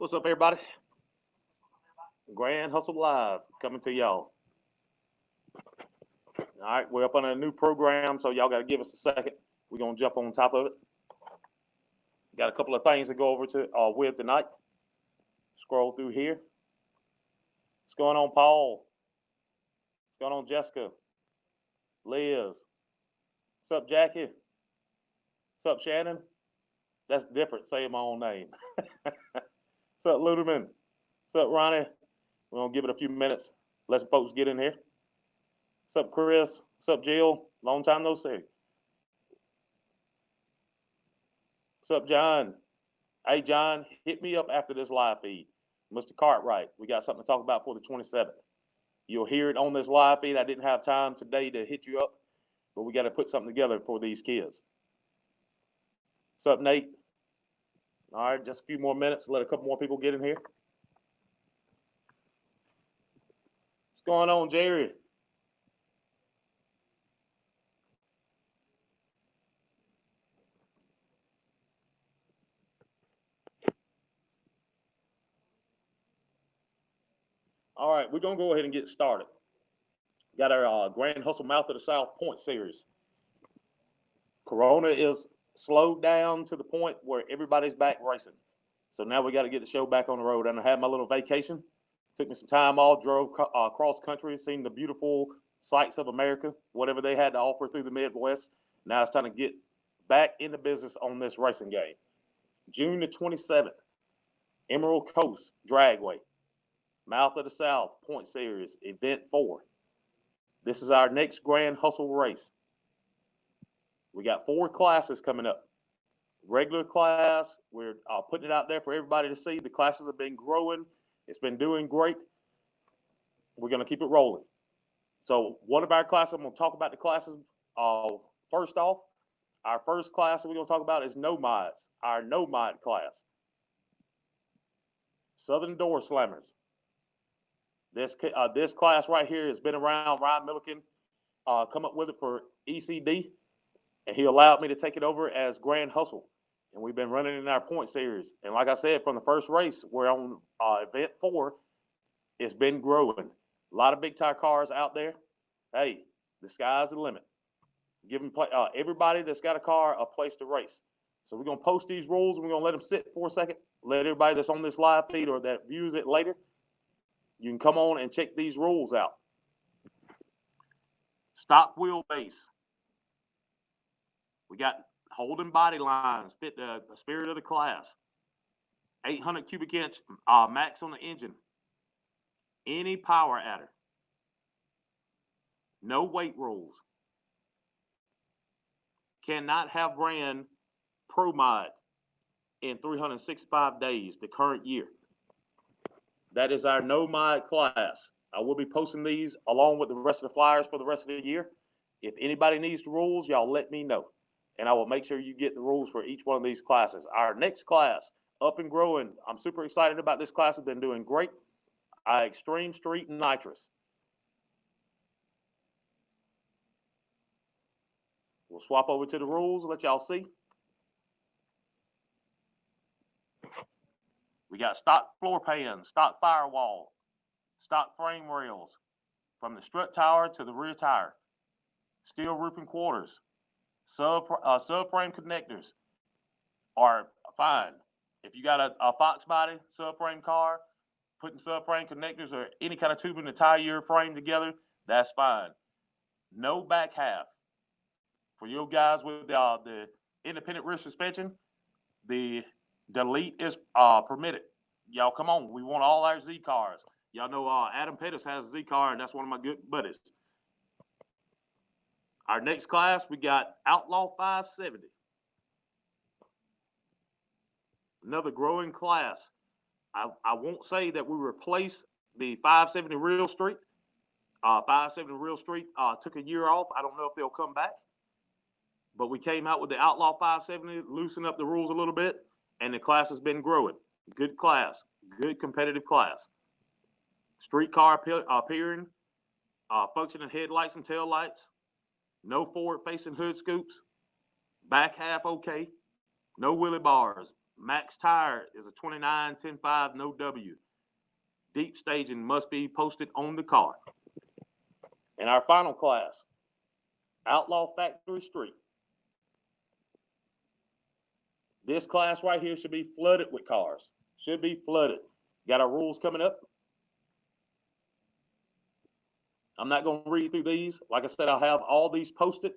What's up, everybody? Grand Hustle Live coming to y'all. All right, we're up on a new program, so y'all got to give us a second. We're gonna jump on top of it. Got a couple of things to go over to with tonight. Scroll through here. What's going on, Paul? What's going on, Jessica? Liz? What's up, Jackie? What's up, Shannon? That's different. Saying my own name. What's up, Luderman? What's up, Ronnie? We're gonna give it a few minutes. Let some folks get in here. What's up, Chris? What's up, Jill? Long time no see. What's up, John? Hey, John, hit me up after this live feed. Mr. Cartwright, we got something to talk about for the 27th. You'll hear it on this live feed. I didn't have time today to hit you up, but we got to put something together for these kids. What's up, Nate? All right, just a few more minutes. Let a couple more people get in here. What's going on, Jerry? All right, we're going to go ahead and get started. Got our Grand Hustle Mouth of the South point series. Corona is slowed down to the point where everybody's back racing. So now we got to get the show back on the road. And I had my little vacation. Took me some time off, drove cross country, seen the beautiful sights of America, whatever they had to offer through the Midwest. Now it's time to get back into business on this racing game. June the 27th, Emerald Coast Dragway, Mouth of the South Point Series, Event 4. This is our next Grand Hustle race. We got 4 classes coming up. Regular class, we're putting it out there for everybody to see. The classes have been growing. It's been doing great. We're going to keep it rolling. So one of our classes, I'm going to talk about the classes first off. Our first class that we're going to talk about is No Mods, our No Mod class. Southern Door Slammers. This class right here has been around. Ryan Milliken come up with it for ECD, and he allowed me to take it over as Grand Hustle. And we've been running in our point series. And like I said, from the first race, we're on event 4. It's been growing. A lot of big tire cars out there. Hey, the sky's the limit. Give them everybody that's got a car a place to race. So we're going to post these rules, and we're going to let them sit for a second. Let everybody that's on this live feed or that views it later, you can come on and check these rules out. Stock wheelbase. We got Holden body lines, fit the spirit of the class. 800 cubic inch max on the engine. Any power adder. No weight rules. Cannot have ran Pro Mod in 365 days, the current year. That is our No Mod class. I will be posting these along with the rest of the flyers for the rest of the year. If anybody needs the rules, y'all let me know. And I will make sure you get the rules for each one of these classes. Our next class, up and growing. I'm super excited about this class. It's been doing great. Extreme Street Nitrous. We'll swap over to the rules, let y'all see. We got stock floor pans, stock firewall, stock frame rails, from the strut tower to the rear tire, steel roofing quarters, subframe connectors are fine. If you got a Fox body subframe car, putting subframe connectors or any kind of tubing to tie your frame together, that's fine. No back half. For you guys with the independent rear suspension, the delete is permitted. Y'all come on. We want all our Z cars. Y'all know Adam Pettis has a Z car, and that's one of my good buddies. Our next class, we got Outlaw 570. Another growing class. I won't say that we replace the 570 Real Street. 570 Real Street took a year off. I don't know if they'll come back. But we came out with the Outlaw 570, loosen up the rules a little bit, and the class has been growing. Good class. Good competitive class. Streetcar appearing, functioning headlights and tail lights. No forward-facing hood scoops. Back half okay. No wheelie bars. max tire is a 29, 10.5, no W. Deep staging must be posted on the car. And our final class, Outlaw Factory Street. This class right here should be flooded with cars. Should be flooded. Got our rules coming up. I'm not going to read through these. Like I said, I'll have all these posted.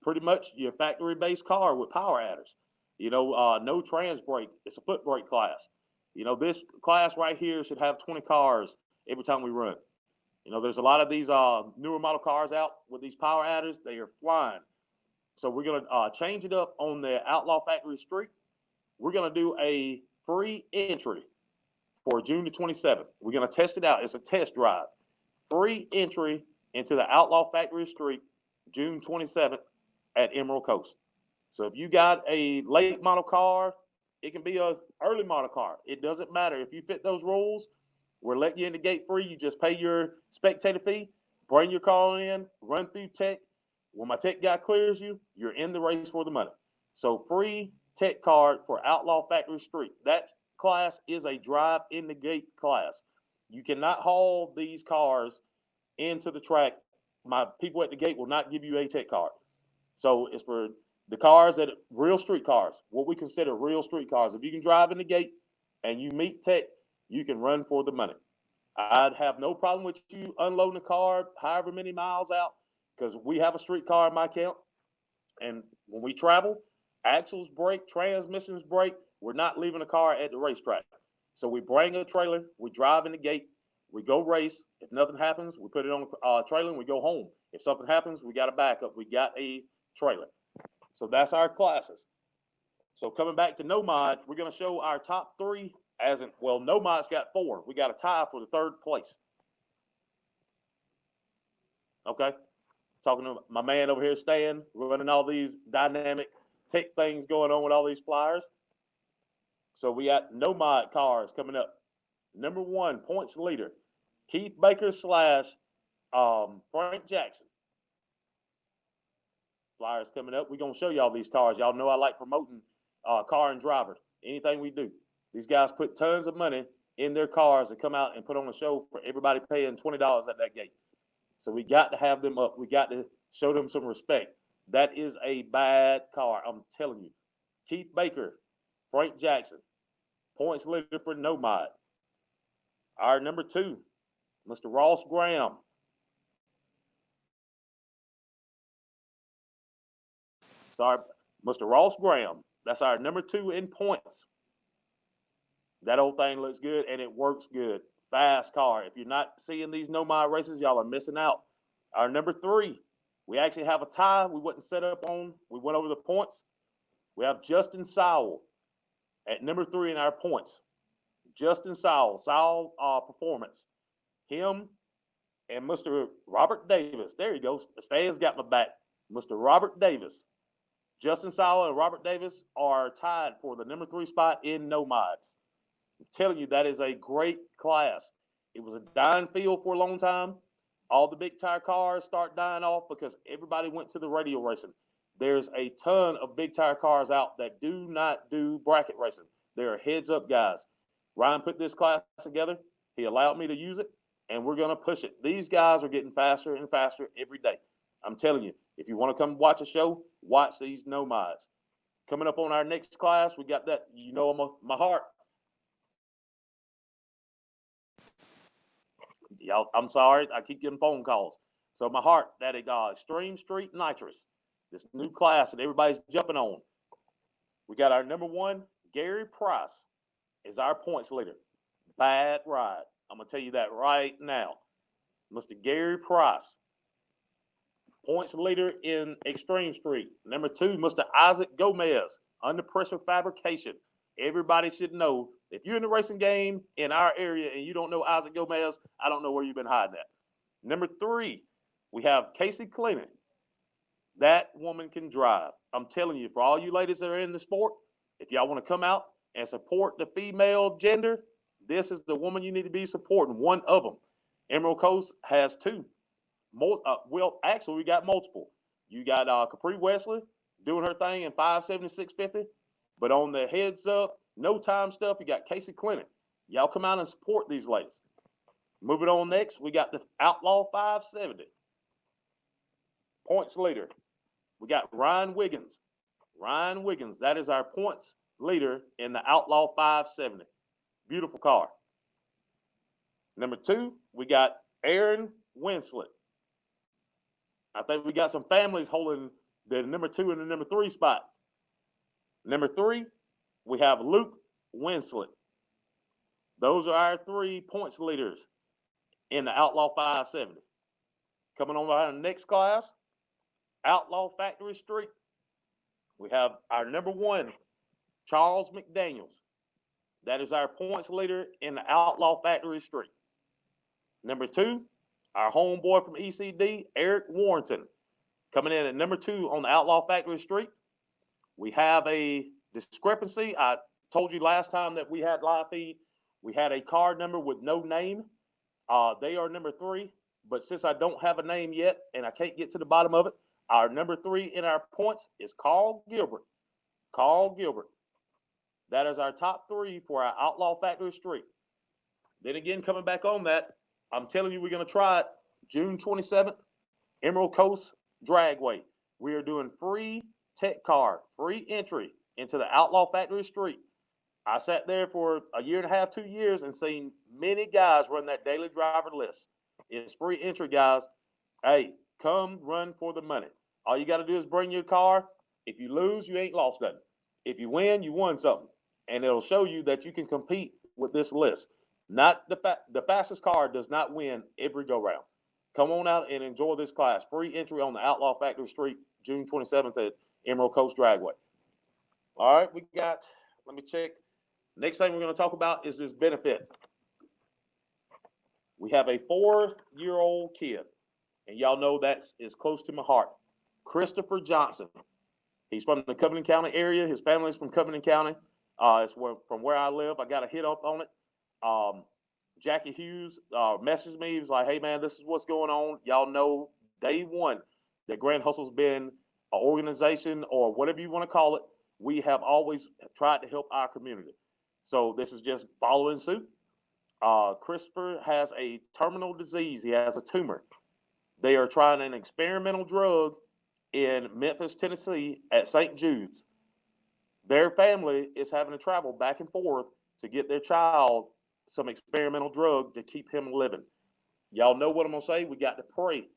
Pretty much your factory-based car with power adders. You know, no trans brake. It's a foot brake class. You know, this class right here should have 20 cars every time we run. You know, there's a lot of these newer model cars out with these power adders. They are flying. So we're going to change it up on the Outlaw Factory Street. We're going to do a free entry for June the 27th. We're going to test it out. It's a test drive. Free entry into the Outlaw Factory Street, June 27th at Emerald Coast. So if you got a late model car, it can be a early model car. It doesn't matter. If you fit those rules, we're letting you in the gate free. You just pay your spectator fee, bring your car in, run through tech. When my tech guy clears you, you're in the race for the money. So free tech card for Outlaw Factory Street. That class is a drive in the gate class. You cannot haul these cars into the track. My people at the gate will not give you a tech card. So it's for the cars that real street cars, what we consider real street cars. If you can drive in the gate and you meet tech, you can run for the money. I'd have no problem with you unloading the car however many miles out, because we have a street car in my camp. And when we travel, axles break, transmissions break. We're not leaving the car at the racetrack. So we bring a trailer, we drive in the gate, we go race. If nothing happens, we put it on a trailer and we go home. If something happens, we got a backup. We got a trailer. So that's our classes. So coming back to no mod, we're going to show our top three. As in, well, no mod's got 4. We got a tie for the 3rd place. Okay. Talking to my man over here, Stan, running all these dynamic tech things going on with all these flyers. So we got no mod cars coming up. Number 1, points leader, Keith Baker / Frank Jackson. Flyers coming up. We're going to show y'all these cars. Y'all know I like promoting car and driver. Anything we do. These guys put tons of money in their cars to come out and put on a show for everybody paying $20 at that gate. So we got to have them up. We got to show them some respect. That is a bad car. I'm telling you. Keith Baker, Frank Jackson, points leader for no mod. Our number 2, Mr. Ross Graham. Sorry, Mr. Ross Graham. That's our number 2 in points. That old thing looks good and it works good. Fast car. If you're not seeing these no mod races, y'all are missing out. Our number 3, we actually have a tie. We wasn't set up on. We went over the points. We have Justin Sowell at number 3 in our points. Justin Sowell, Performance. Him and Mr. Robert Davis. There he goes. Stan's got my back. Mr. Robert Davis. Justin Sowell and Robert Davis are tied for the number 3 spot in no mods. I'm telling you, that is a great class. It was a dying field for a long time. All the big tire cars start dying off because everybody went to the radio racing. There's a ton of big tire cars out that do not do bracket racing. They're heads up guys. Ryan put this class together. He allowed me to use it, and we're going to push it. These guys are getting faster and faster every day. I'm telling you, if you want to come watch a show, watch these no mods. Coming up on our next class, we got that, you know, my heart. Y'all, I'm sorry, I keep getting phone calls. So my heart, that Extreme Street Nitrous, this new class that everybody's jumping on. We got our number 1, Gary Price, is our points leader. Bad ride. I'm going to tell you that right now. Mr. Gary Price, points leader in Extreme Street. Number 2, Mr. Isaac Gomez, Under Pressure Fabrication. Everybody should know, if you're in the racing game in our area and you don't know Isaac Gomez, I don't know where you've been hiding at. Number 3, we have Casey Cleaning. That woman can drive. I'm telling you, for all you ladies that are in the sport, if y'all want to come out and support the female gender, this is the woman you need to be supporting, one of them. Emerald Coast has 2. Well, actually, we got multiple. You got Capri Wesley doing her thing in 570, 650. But on the heads up, no time stuff. You got Casey Clinic. Y'all come out and support these ladies. Moving on next, we got the Outlaw 570. Points leader. We got Ryan Wiggins. Ryan Wiggins, that is our points leader in the Outlaw 570. Beautiful car. Number 2, we got Aaron Winslet. I think we got some families holding the number 2 and the number 3 spot. Number 3, we have Luke Winslet. Those are our 3 points leaders in the Outlaw 570. Coming on to the next class, Outlaw Factory Street. We have our number 1, Charles McDaniels. That is our points leader in the Outlaw Factory Street. Number 2, our homeboy from ECD, Eric Warrington. Coming in at number 2 on the Outlaw Factory Street. We have a discrepancy. I told you last time that we had live feed, we had a card number with no name. They are number 3, but since I don't have a name yet and I can't get to the bottom of it, our number 3 in our points is Carl Gilbert. Carl Gilbert. That is our top 3 for our Outlaw Factory Street. Then again, coming back on that, I'm telling you, we're going to try it June 27th, Emerald Coast Dragway. We are doing free tech car, free entry into the Outlaw Factory Street. I sat there for a year and a half, 2 years, and seen many guys run that daily driver list. It's free entry, guys. Hey, come run for the money. All you got to do is bring your car. If you lose, you ain't lost nothing. If you win, you won something. And it'll show you that you can compete with this list. Not the fastest car does not win every go-round. Come on out and enjoy this class. Free entry on the Outlaw Factory Street, June 27th at Emerald Coast Dragway. All right, we got, let me check. Next thing we're going to talk about is this benefit. We have a 4-year-old kid, and y'all know that is close to my heart. Christopher Johnson. He's from the Covington County area. His family's from Covington County. It's from where I live. I got a hit up on it. Jackie Hughes messaged me. He was like, hey, man, this is what's going on. Y'all know day one that Grand Hustle's been an organization or whatever you want to call it. We have always tried to help our community. So this is just following suit. Christopher has a terminal disease. He has a tumor. They are trying an experimental drug in Memphis, Tennessee at St. Jude's. Their family is having to travel back and forth to get their child some experimental drug to keep him living. Y'all know what I'm going to say? We got to pray.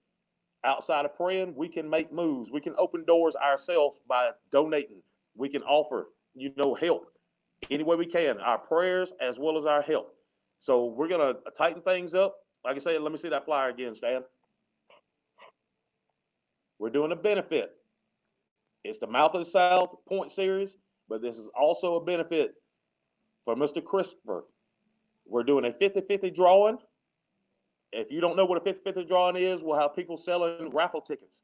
Outside of praying, we can make moves. We can open doors ourselves by donating. We can offer, help any way we can, our prayers as well as our help. So we're going to tighten things up. Like I said, let me see that flyer again, Stan. We're doing a benefit. It's the Mouth of the South Point Series, but this is also a benefit for Mr. Christopher. We're doing a 50-50 drawing. If you don't know what a 50-50 drawing is, we'll have people selling raffle tickets.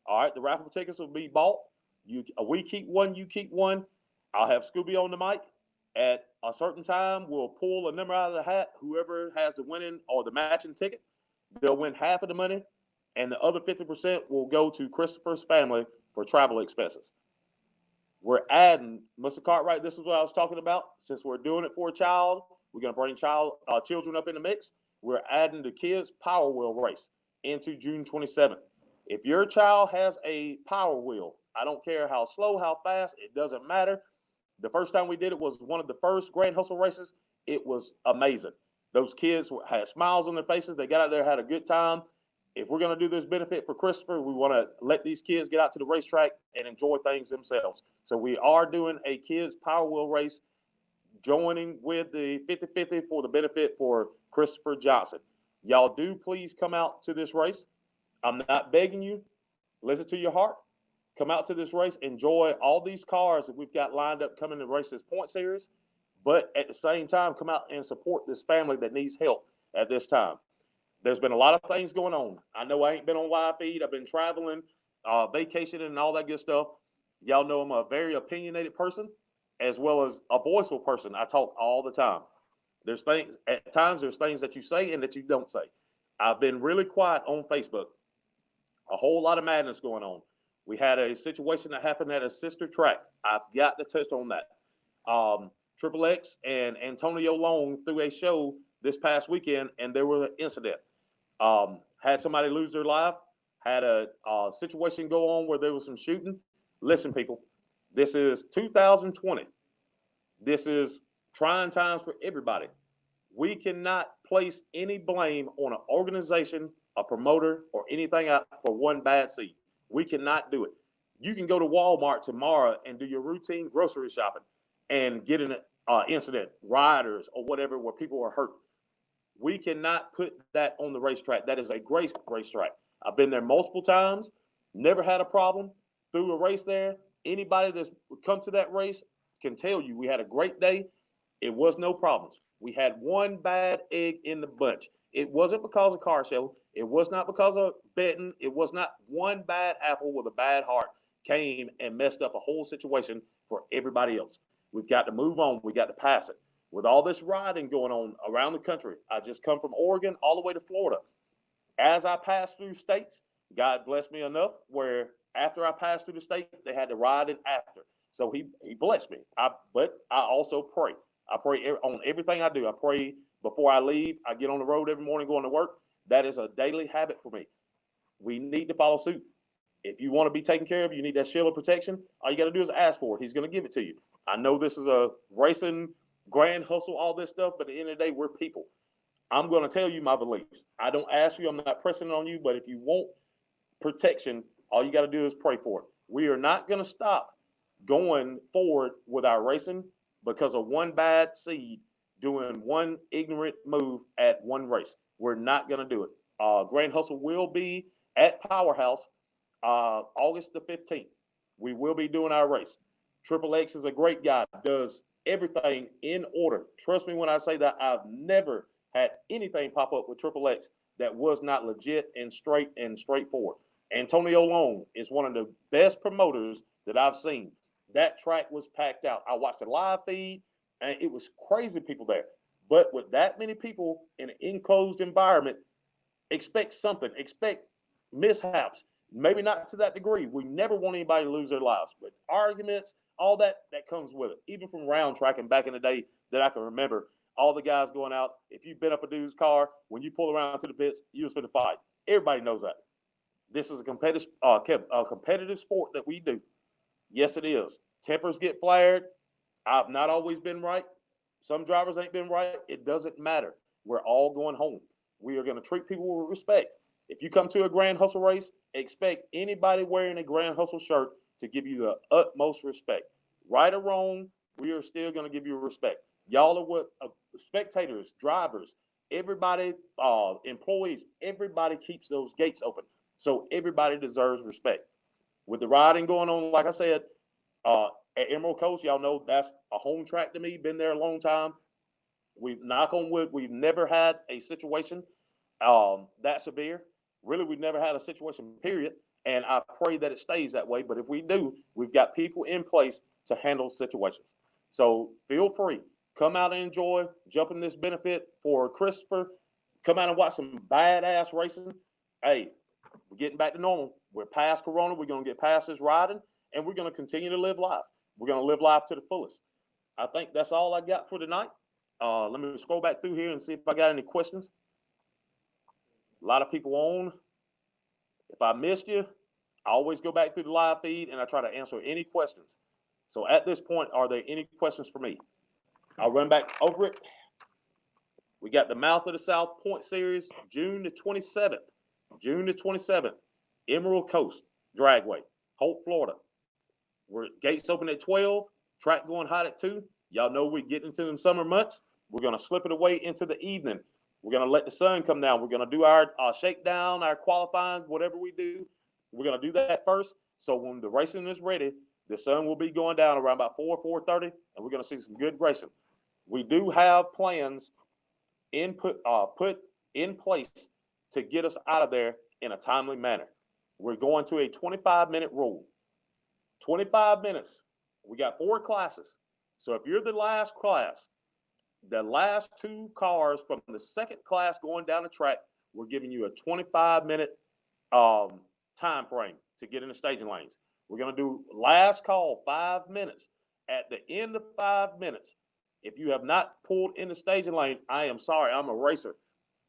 All right, the raffle tickets will be bought. We keep one, you keep one. I'll have Scooby on the mic. At a certain time, we'll pull a number out of the hat. Whoever has the winning or the matching ticket, they'll win half of the money, and the other 50% will go to Christopher's family for travel expenses. We're adding, Mr. Cartwright, this is what I was talking about. Since we're doing it for a child, we're going to bring children up in the mix. We're adding the kids' Power Wheel race into June 27th. If your child has a Power Wheel, I don't care how slow, how fast, it doesn't matter. The first time we did it was one of the first Grand Hustle races. It was amazing. Those kids had smiles on their faces. They got out there, had a good time. If we're going to do this benefit for Christopher, we want to let these kids get out to the racetrack and enjoy things themselves. So we are doing a kids' Power Wheel race, joining with the 50-50 for the benefit for Christopher Johnson. Y'all do please come out to this race. I'm not begging you. Listen to your heart. Come out to this race. Enjoy all these cars that we've got lined up coming to race this point series. But at the same time, come out and support this family that needs help at this time. There's been a lot of things going on. I know I ain't been on live feed. I've been traveling, vacationing, and all that good stuff. Y'all know I'm a very opinionated person as well as a voiceful person. I talk all the time. There's things that you say and that you don't say. I've been really quiet on Facebook. A whole lot of madness going on. We had a situation that happened at a sister track. I've got to touch on that. Triple X and Antonio Long threw a show this past weekend, and there was an incident. Had somebody lose their life, had a situation go on where there was some shooting. Listen, people, this is 2020. This is trying times for everybody. We cannot place any blame on an organization, a promoter, or anything out for one bad seed. We cannot do it. You can go to Walmart tomorrow and do your routine grocery shopping and get an incident, rioters or whatever, where people are hurt. We cannot put that on the racetrack. That is a great racetrack. I've been there multiple times, never had a problem through a race there. Anybody that's come to that race can tell you we had a great day. It was no problems. We had one bad egg in the bunch. It wasn't because of car show. It was not because of betting. It was not one bad apple with a bad heart came and messed up a whole situation for everybody else. We've got to move on. We got to pass it. With all this riding going on around the country, I just come from Oregon all the way to Florida. As I pass through states, God blessed me enough where after I passed through the state, they had to ride it after. So he blessed me. But I also pray. I pray on everything I do. I pray before I leave. I get on the road every morning going to work. That is a daily habit for me. We need to follow suit. If you want to be taken care of, you need that shield of protection. All you got to do is ask for it. He's going to give it to you. I know this is a racing grand hustle, all this stuff, but at the end of the day, we're people. I'm going to tell you my beliefs. I don't ask you. I'm not pressing it on you, but if you want protection, all you got to do is pray for it. We are not going to stop going forward with our racing because of one bad seed doing one ignorant move at one race. We're not going to do it. Grand Hustle will be at Powerhouse August the 15th. We will be doing our race. Triple X is a great guy, does everything in order. Trust me when I say that. I've never had anything pop up with Triple X that was not legit and straightforward. Antonio Long is one of the best promoters that I've seen. That track was packed out. I watched the live feed, and it was crazy people there. But with that many people in an enclosed environment, expect something. Expect mishaps. Maybe not to that degree. We never want anybody to lose their lives, but arguments, all that comes with it. Even from round tracking back in the day that I can remember, all the guys going out. If you bent up a dude's car, when you pull around to the pits, you was for the fight. Everybody knows that. This is a competitive sport that we do. Yes, it is. Tempers get flared. I've not always been right. Some drivers ain't been right. It doesn't matter. We're all going home. We are going to treat people with respect. If you come to a Grand Hustle race, expect anybody wearing a Grand Hustle shirt to give you the utmost respect. Right or wrong, we are still going to give you respect. Y'all are what spectators, drivers, everybody, employees, everybody keeps those gates open. So everybody deserves respect. With the riding going on, like I said, at Emerald Coast, y'all know that's a home track to me. Been there a long time. We've knock on wood, we've never had a situation that severe. Really, we've never had a situation, period. And I pray that it stays that way. But if we do, we've got people in place to handle situations. So feel free. Come out and enjoy. Jump in this benefit for Christopher. Come out and watch some badass racing. Hey, we're getting back to normal. We're past Corona. We're going to get past this riding, and we're going to continue to live life. We're going to live life to the fullest. I think that's all I got for tonight. Let me scroll back through here and see if I got any questions. A lot of people on. If I missed you, I always go back through the live feed and I try to answer any questions. So at this point, are there any questions for me? I'll run back over it. We got the Mouth of the South Point Series, June the 27th. June the 27th, Emerald Coast Dragway, Holt, Florida. We're gates open at 12, track going hot at 2. Y'all know we're getting into them summer months. We're going to slip it away into the evening. We're going to let the sun come down. We're going to do our shakedown, our qualifying, whatever we do. We're going to do that first. So when the racing is ready, the sun will be going down around about 4:30, and we're going to see some good racing. We do have plans put in place to get us out of there in a timely manner. We're going to a 25-minute rule. 25 minutes. We got 4 classes. So if you're the last class, the last 2 cars from the second class going down the track, we're giving you a 25-minute time frame to get in the staging lanes. We're going to do last call, 5 minutes. At the end of 5 minutes, If you have not pulled in the staging lane, I am sorry. I'm a racer.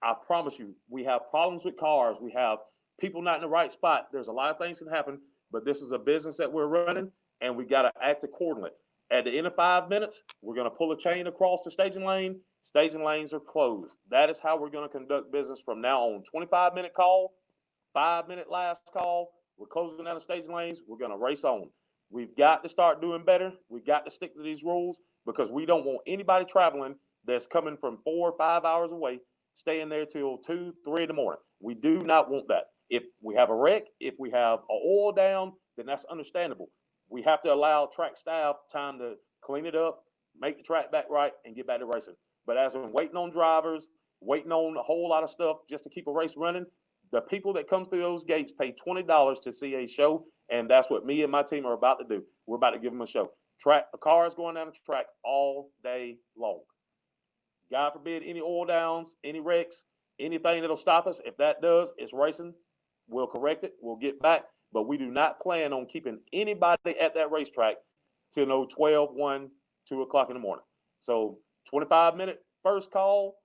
I promise you, we have problems with cars. We have people not in the right spot. There's a lot of things can happen, but this is a business that we're running, and we got to act accordingly. At the end of 5 minutes, we're going to pull a chain across the staging lane. Staging lanes are closed. That is how we're going to conduct business from now on. 25-minute call, 5-minute last call. We're closing down the staging lanes. We're going to race on. We've got to start doing better. We've got to stick to these rules because we don't want anybody traveling that's coming from 4 or 5 hours away, staying there till 2, 3 in the morning. We do not want that. If we have a wreck, if we have an oil down, then that's understandable. We have to allow track staff time to clean it up, make the track back right, and get back to racing. But as in waiting on drivers, waiting on a whole lot of stuff just to keep a race running, the people that come through those gates pay $20 to see a show, and that's what me and my team are about to do. We're about to give them a show. Cars going down the track all day long. God forbid any oil downs, any wrecks, anything that'll stop us. If that does, it's racing. We'll correct it. We'll get back. But we do not plan on keeping anybody at that racetrack till no 12, 1, 2 o'clock in the morning. So 25-minute first call,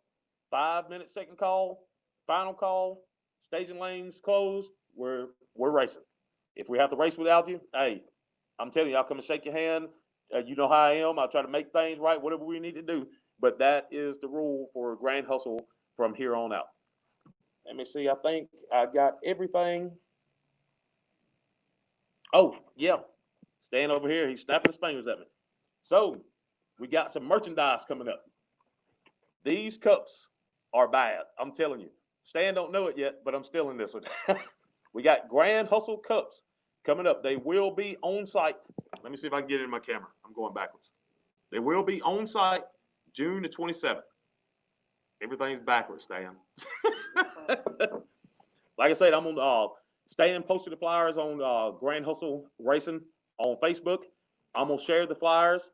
5-minute second call, final call, staging lanes closed, we're racing. If we have to race without you, hey, I'm telling you, I'll come and shake your hand. You know how I am. I'll try to make things right, whatever we need to do. But that is the rule for Grand Hustle from here on out. Let me see. I think I got everything. Oh, yeah. Stan over here, he's snapping his fingers at me. So, we got some merchandise coming up. These cups are bad. I'm telling you. Stan don't know it yet, but I'm still in this one. We got Grand Hustle cups coming up. They will be on site. Let me see if I can get it in my camera. I'm going backwards. They will be on site June the 27th. Everything's backwards, Stan. Like I said, I'm on Stan posted the flyers on Grand Hustle Racing on Facebook. I'm gonna share the flyers.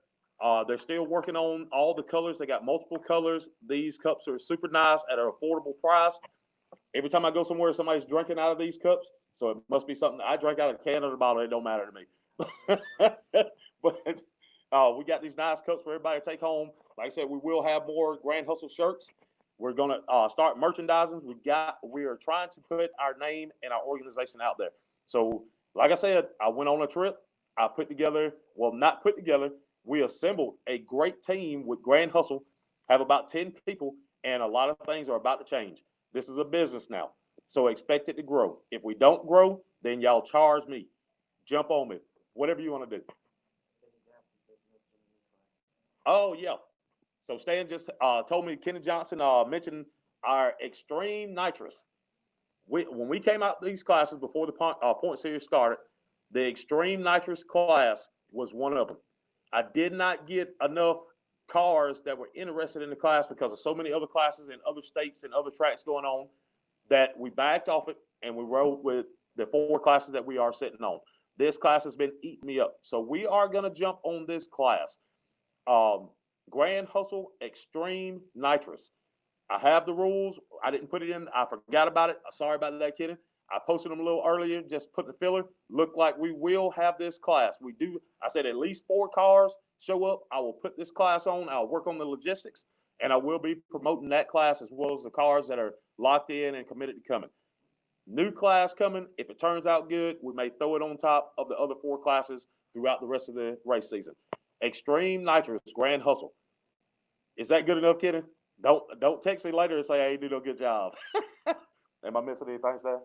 They're still working on all the colors. They got multiple colors. These cups are super nice at an affordable price. Every time I go somewhere, somebody's drinking out of these cups, so it must be something. I drink out of a can or the bottle. It don't matter to me. But we got these nice cups for everybody to take home. Like I said, we will have more Grand Hustle shirts. We're gonna start merchandising. We are trying to put our name and our organization out there. So, like I said, I went on a trip. I put together, well, not put together. We assembled a great team with Grand Hustle. Have about 10 people, and a lot of things are about to change. This is a business now, so expect it to grow. If we don't grow, then y'all charge me, jump on me, whatever you want to do. Oh yeah. So Stan just told me Kenny Johnson mentioned our Extreme Nitrous. When we came out these classes before the point series started, the Extreme Nitrous class was one of them. I did not get enough cars that were interested in the class because of so many other classes in other states and other tracks going on that we backed off it and we rode with the 4 classes that we are sitting on. This class has been eating me up. So we are going to jump on this class. Grand Hustle Extreme Nitrous. I have the rules. I didn't put it in. I forgot about it. Sorry about that, Kenny. I posted them a little earlier, just put the filler. Look like we will have this class. We do. I said at least 4 cars show up. I will put this class on. I'll work on the logistics, and I will be promoting that class as well as the cars that are locked in and committed to coming. New class coming. If it turns out good, we may throw it on top of the other 4 classes throughout the rest of the race season. Extreme Nitrous Grand Hustle. Is that good enough, Kenny? Don't text me later and say I ain't do no good job. Am I missing anything, Stan?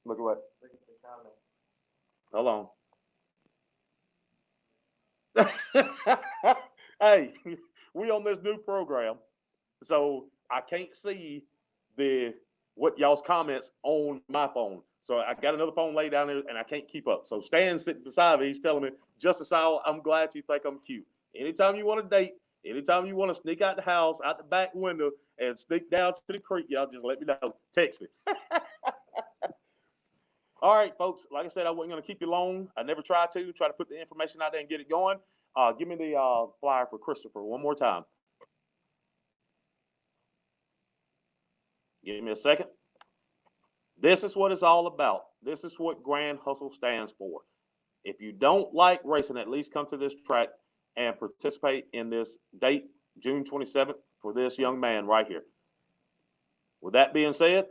Look at what? Look at the comment. Hold on. Hey, we on this new program, so I can't see what y'all's comments on my phone. So I got another phone laid down there, and I can't keep up. So Stan's sitting beside me. He's telling me, Justice Al, I'm glad you think I'm cute. Anytime you want to date, anytime you want to sneak out the house, out the back window, and sneak down to the creek, y'all just let me know. Text me. All right, folks. Like I said, I wasn't going to keep you long. I never try to put the information out there and get it going. Give me the flyer for Christopher one more time. Give me a second. This is what it's all about. This is what Grand Hustle stands for. If you don't like racing, at least come to this track. and participate in this date, June 27th, for this young man right here. With that being said,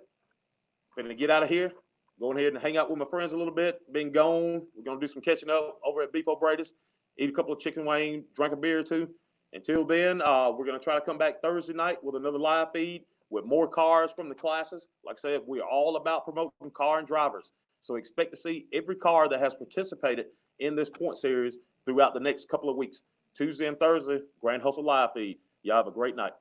I'm gonna get out of here. Going ahead and hang out with my friends a little bit. Been gone. We're gonna do some catching up over at Beef O'Brady's. Eat a couple of chicken wings, drink a beer or two. Until then, we're gonna try to come back Thursday night with another live feed with more cars from the classes. Like I said, we are all about promoting car and drivers. So expect to see every car that has participated in this point series throughout the next couple of weeks. Tuesday and Thursday, Grand Hustle live feed. Y'all have a great night.